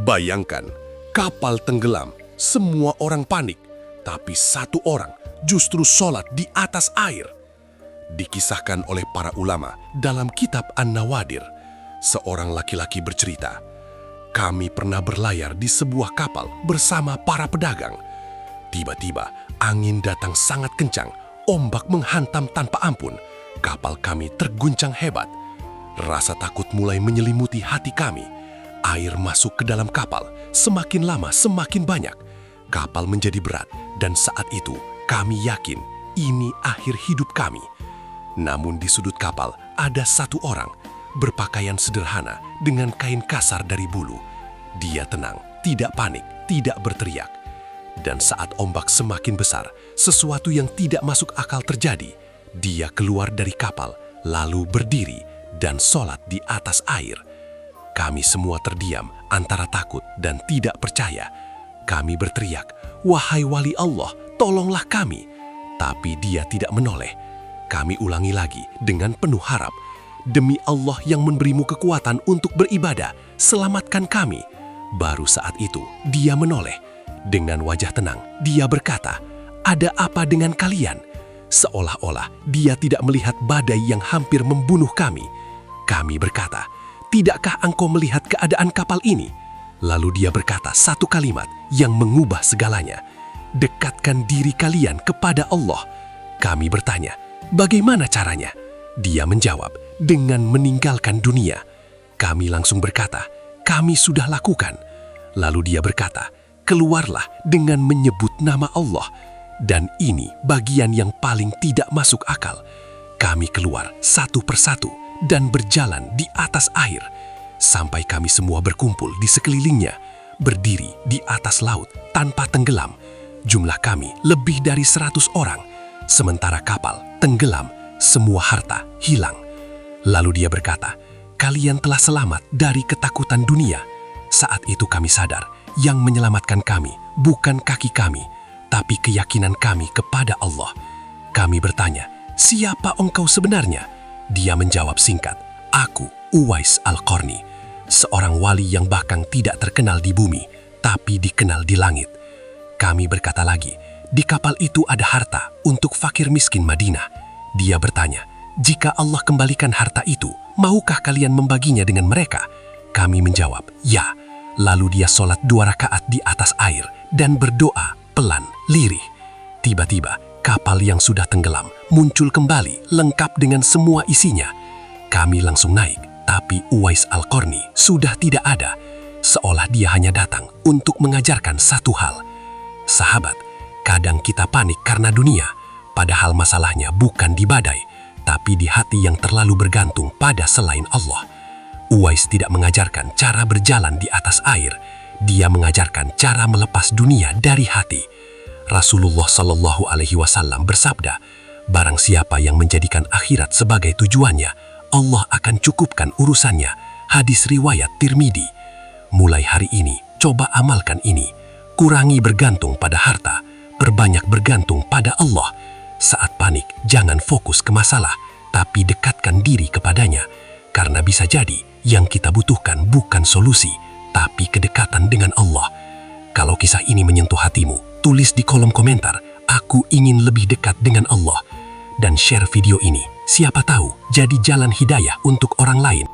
Bayangkan, kapal tenggelam, semua orang panik, tapi satu orang justru sholat di atas air. Dikisahkan oleh para ulama dalam kitab An-Nawadir, seorang laki-laki bercerita, "Kami pernah berlayar di sebuah kapal bersama para pedagang. Tiba-tiba angin datang sangat kencang, ombak menghantam tanpa ampun. Kapal kami terguncang hebat. Rasa takut mulai menyelimuti hati kami. Air masuk ke dalam kapal, semakin lama semakin banyak. Kapal menjadi berat dan saat itu kami yakin ini akhir hidup kami." Namun di sudut kapal ada satu orang berpakaian sederhana dengan kain kasar dari bulu. Dia tenang, tidak panik, tidak berteriak. Dan saat ombak semakin besar, sesuatu yang tidak masuk akal terjadi. Dia keluar dari kapal, lalu berdiri dan sholat di atas air. Kami semua terdiam antara takut dan tidak percaya. Kami berteriak, "Wahai wali Allah, tolonglah kami." Tapi dia tidak menoleh. Kami ulangi lagi dengan penuh harap, "Demi Allah yang memberimu kekuatan untuk beribadah, selamatkan kami." Baru saat itu dia menoleh. Dengan wajah tenang, dia berkata, "Ada apa dengan kalian?" Seolah-olah dia tidak melihat badai yang hampir membunuh kami. Kami berkata, "Tidakkah engkau melihat keadaan kapal ini?" Lalu dia berkata satu kalimat yang mengubah segalanya, "Dekatkan diri kalian kepada Allah." Kami bertanya, "Bagaimana caranya?" Dia menjawab, "Dengan meninggalkan dunia." Kami langsung berkata, "Kami sudah lakukan." Lalu dia berkata, "Keluarlah dengan menyebut nama Allah." Dan ini bagian yang paling tidak masuk akal. Kami keluar satu persatu dan berjalan di atas air, sampai kami semua berkumpul di sekelilingnya, berdiri di atas laut tanpa tenggelam. Jumlah kami lebih dari 100 orang. Sementara kapal tenggelam, semua harta hilang. Lalu dia berkata, "Kalian telah selamat dari ketakutan dunia." Saat itu kami sadar, yang menyelamatkan kami bukan kaki kami, tapi keyakinan kami kepada Allah. Kami bertanya, "Siapa engkau sebenarnya?" Dia menjawab singkat, "Aku Uwais Al-Qarni, seorang wali yang bahkan tidak terkenal di bumi, tapi dikenal di langit." Kami berkata lagi, "Di kapal itu ada harta untuk fakir miskin Madinah." Dia bertanya, "Jika Allah kembalikan harta itu, maukah kalian membaginya dengan mereka?" Kami menjawab, "Ya." Lalu dia sholat 2 rakaat di atas air dan berdoa pelan, lirih. Tiba-tiba, kapal yang sudah tenggelam muncul kembali lengkap dengan semua isinya. Kami langsung naik, tapi Uwais Al-Qarni sudah tidak ada, seolah dia hanya datang untuk mengajarkan satu hal. Sahabat, kadang kita panik karena dunia, padahal masalahnya bukan di badai, tapi di hati yang terlalu bergantung pada selain Allah. Uwais tidak mengajarkan cara berjalan di atas air, dia mengajarkan cara melepas dunia dari hati. Rasulullah Shallallahu Alaihi Wasallam bersabda, "Barang siapa yang menjadikan akhirat sebagai tujuannya, Allah akan cukupkan urusannya." Hadis riwayat Tirmidzi. Mulai hari ini, coba amalkan ini. Kurangi bergantung pada harta, perbanyak bergantung pada Allah. Saat panik, jangan fokus ke masalah, tapi dekatkan diri kepadanya. Karena bisa jadi yang kita butuhkan bukan solusi, tapi kedekatan dengan Allah. Kalau kisah ini menyentuh hatimu, tulis di kolom komentar, "Aku ingin lebih dekat dengan Allah." Dan share video ini, siapa tahu jadi jalan hidayah untuk orang lain.